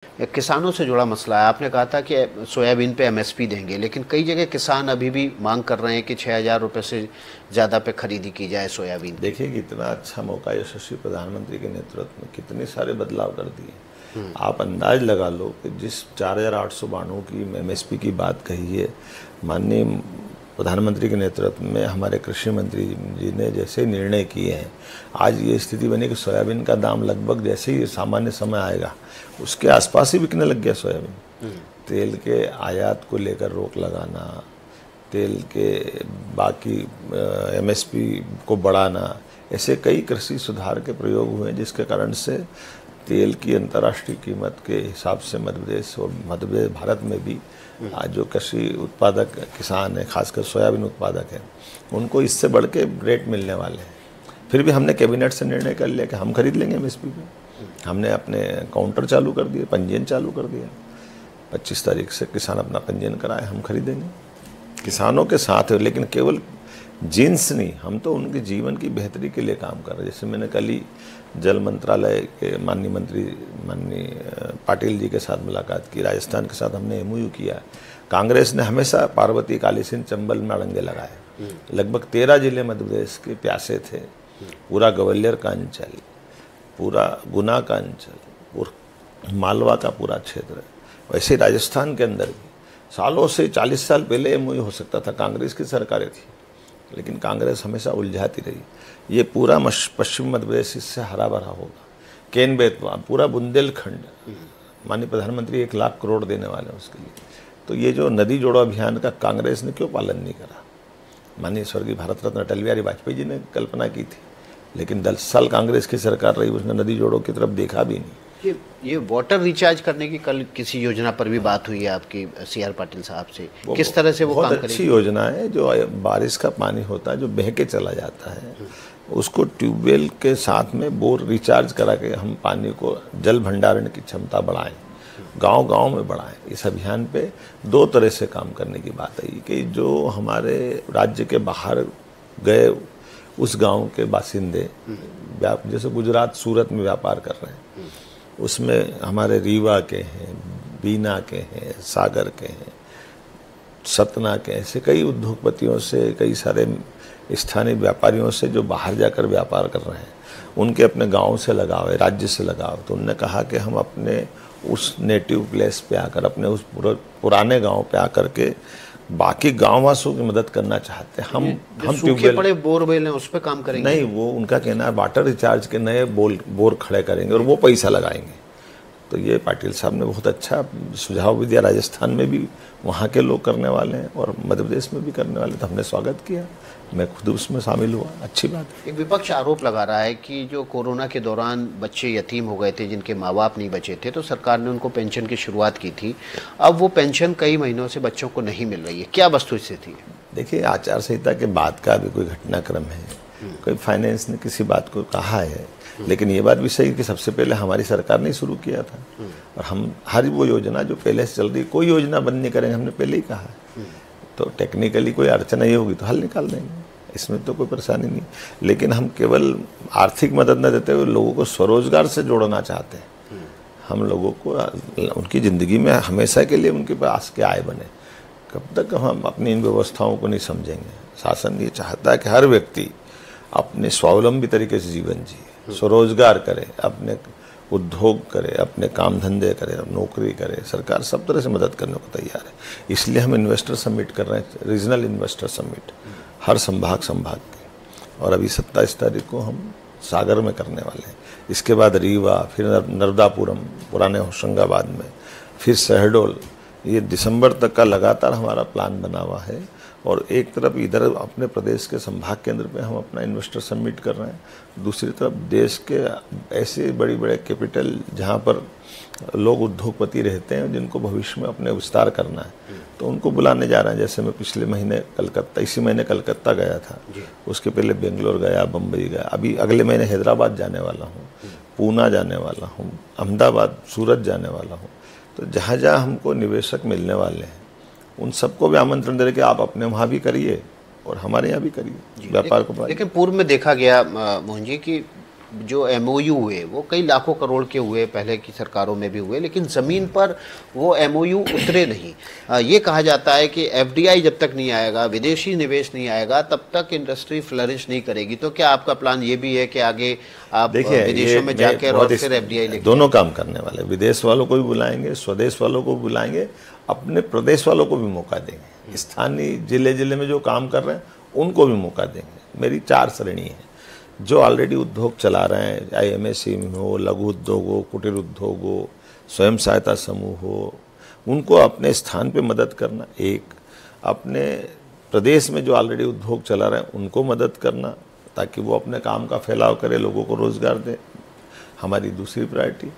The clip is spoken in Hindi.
किसानों से जुड़ा मसला है। आपने कहा था कि सोयाबीन पे एमएसपी देंगे, लेकिन कई जगह किसान अभी भी मांग कर रहे हैं कि 6,000 रुपये से ज़्यादा पे खरीदी की जाए सोयाबीन की। देखिए कितना अच्छा मौका यशस्वी प्रधानमंत्री के नेतृत्व में कितने सारे बदलाव कर दिए। आप अंदाज लगा लो कि जिस 4,892 की एमएसपी की बात कही है माननीय प्रधानमंत्री के नेतृत्व में, हमारे कृषि मंत्री जी ने जैसे निर्णय किए हैं, आज ये स्थिति बनी कि सोयाबीन का दाम लगभग जैसे ही सामान्य समय आएगा उसके आसपास ही बिकने लग गया सोयाबीन। तेल के आयात को लेकर रोक लगाना, तेल के बाकी एमएसपी को बढ़ाना, ऐसे कई कृषि सुधार के प्रयोग हुए जिसके कारण से तेल की अंतर्राष्ट्रीय कीमत के हिसाब से मध्य प्रदेश और मध्य प्रदेश भारत में भी आज जो कृषि उत्पादक किसान है, खासकर सोयाबीन उत्पादक है, उनको इससे बढ़ के रेट मिलने वाले हैं। फिर भी हमने कैबिनेट से निर्णय कर लिया कि हम खरीद लेंगे एमएसपी पे। हमने अपने काउंटर चालू कर दिए, पंजीयन चालू कर दिया। 25 तारीख से किसान अपना पंजीयन कराए, हम खरीदेंगे। किसानों के साथ है, लेकिन केवल जीन्स नहीं, हम तो उनके जीवन की बेहतरी के लिए काम कर रहे हैं। जैसे मैंने कल ही जल मंत्रालय के माननीय मंत्री माननीय पाटिल जी के साथ मुलाकात की, राजस्थान के साथ हमने एमओयू किया। कांग्रेस ने हमेशा पार्वती, काली सिंध, चंबल में अड़ंगे लगाए। लगभग 13 जिले मध्य प्रदेश के प्यासे थे, पूरा ग्वालियर का अंचल, पूरा गुना का अंचल और मालवा का पूरा क्षेत्र। वैसे राजस्थान के अंदर भी सालों से 40 साल पहले एमओयू हो सकता था, कांग्रेस की सरकारें थी, लेकिन कांग्रेस हमेशा उलझाती रही। ये पूरा पश्चिम मध्य प्रदेश इससे हरा भरा होगा। केन बेतवा, पूरा बुंदेलखंड, माननीय प्रधानमंत्री 1 लाख करोड़ देने वाले हैं उसके लिए। तो ये जो नदी जोड़ो अभियान का कांग्रेस ने क्यों पालन नहीं करा? माननीय स्वर्गीय भारत रत्न अटल बिहारी वाजपेयी जी ने कल्पना की थी, लेकिन 10 साल कांग्रेस की सरकार रही, उसने नदी जोड़ो की तरफ देखा भी नहीं। ये वाटर रिचार्ज करने की कल किसी योजना पर भी बात हुई है आपकी सीआर पाटिल साहब से, किस तरह से वो काम करेगी? बहुत अच्छी योजना है। जो बारिश का पानी होता है जो बह के चला जाता है, उसको ट्यूबवेल के साथ में बोर रिचार्ज करा के हम पानी को जल भंडारण की क्षमता बढ़ाएं, गांव-गांव में बढ़ाएं। इस अभियान पे 2 तरह से काम करने की बात है कि जो हमारे राज्य के बाहर गए उस गांव के बासिंदे, जैसे गुजरात सूरत में व्यापार कर रहे हैं, उसमें हमारे रीवा के हैं, बीना के हैं, सागर के हैं, सतना के, ऐसे कई उद्योगपतियों से, कई सारे स्थानीय व्यापारियों से जो बाहर जाकर व्यापार कर रहे हैं, उनके अपने गांव से लगाव है, राज्य से लगाव। तो उन्होंने कहा कि हम अपने उस नेटिव प्लेस पे आकर, अपने उस पुराने गांव पे आकर के बाकी गांववासियों की मदद करना चाहते हैं। हम सूखे पड़े बोरवेल हैं उस पर काम करेंगे? नहीं, वो उनका कहना है वाटर रिचार्ज के नए बोर खड़े करेंगे और वो पैसा लगाएंगे। तो ये पाटिल साहब ने बहुत अच्छा सुझाव भी दिया। राजस्थान में भी वहाँ के लोग करने वाले हैं और मध्य प्रदेश में भी करने वाले, तो हमने स्वागत किया। मैं खुद उसमें शामिल हुआ, अच्छी बात है। एक विपक्ष आरोप लगा रहा है कि जो कोरोना के दौरान बच्चे यतीम हो गए थे, जिनके माँ बाप नहीं बचे थे, तो सरकार ने उनको पेंशन की शुरुआत की थी। अब वो पेंशन कई महीनों से बच्चों को नहीं मिल रही है, क्या वस्तुस्थिति है? देखिए, आचार संहिता के बाद का भी कोई घटनाक्रम है, कोई फाइनेंस ने किसी बात को कहा है, लेकिन ये बात भी सही कि सबसे पहले हमारी सरकार ने शुरू किया था और हम हर वो योजना जो पहले से चल रही, कोई योजना बंद नहीं करेंगे, हमने पहले ही कहा है। तो टेक्निकली कोई अड़चन नहीं होगी तो हल निकाल देंगे, इसमें तो कोई परेशानी नहीं। लेकिन हम केवल आर्थिक मदद न देते हुए लोगों को स्वरोजगार से जोड़ना चाहते हैं। हम लोगों को उनकी ज़िंदगी में हमेशा के लिए उनके पास के आय बने। कब तक हम अपनी इन व्यवस्थाओं को नहीं समझेंगे? शासन ये चाहता है कि हर व्यक्ति अपने स्वावलंबी तरीके से जीवन जिए, स्वरोजगार करे, अपने उद्योग करे, अपने काम धंधे करे, नौकरी करे। सरकार सब तरह से मदद करने को तैयार है। इसलिए हम इन्वेस्टर समिट कर रहे हैं, रीजनल इन्वेस्टर समिट, हर संभाग के। और अभी 27 तारीख को हम सागर में करने वाले हैं। इसके बाद रीवा, फिर नर्मदापुरम, पुराने होशंगाबाद में, फिर शहडोल। ये दिसंबर तक का लगातार हमारा प्लान बना हुआ है। और एक तरफ इधर अपने प्रदेश के संभाग केंद्र पे हम अपना इन्वेस्टर समिट कर रहे हैं, दूसरी तरफ देश के ऐसे बड़े बड़े कैपिटल जहाँ पर लोग उद्योगपति रहते हैं जिनको भविष्य में अपने विस्तार करना है, तो उनको बुलाने जा रहे हैं। जैसे मैं पिछले महीने कलकत्ता, इसी महीने कलकत्ता गया था, उसके पहले बेंगलोर गया, बम्बई गया, अभी अगले महीने हैदराबाद जाने वाला हूँ, पूना जाने वाला हूँ, अहमदाबाद, सूरत जाने वाला हूँ। तो जहाँ जहाँ हमको निवेशक मिलने वाले हैं उन सबको भी आमंत्रण दे रहे कि आप अपने वहाँ भी करिए और हमारे यहाँ भी करिए व्यापार को। लेकिन पूर्व में देखा गया मोहन जी कि जो एमओयू हुए वो कई लाखों करोड़ के हुए, पहले की सरकारों में भी हुए, लेकिन ज़मीन पर वो एमओयू उतरे नहीं। ये कहा जाता है कि एफडीआई जब तक नहीं आएगा, विदेशी निवेश नहीं आएगा, तब तक इंडस्ट्री फ्लरिश नहीं करेगी। तो क्या आपका प्लान ये भी है कि आगे आप विदेशों में जाकर और फिर एफडीआई लेकर? दोनों काम करने वाले, विदेश वालों को भी बुलाएंगे, स्वदेश वालों को भी बुलाएंगे, अपने प्रदेश वालों को भी मौका देंगे, स्थानीय जिले जिले में जो काम कर रहे हैं उनको भी मौका देंगे। मेरी 4 श्रेणी है। जो ऑलरेडी उद्योग चला रहे हैं, चाहे एमएसएमई हो, लघु उद्योग हो, कुटीर उद्योग हो, स्वयं सहायता समूह हो, उनको अपने स्थान पे मदद करना। एक अपने प्रदेश में जो ऑलरेडी उद्योग चला रहे हैं उनको मदद करना, ताकि वो अपने काम का फैलाव करे, लोगों को रोजगार दे, हमारी दूसरी प्रायोरिटी।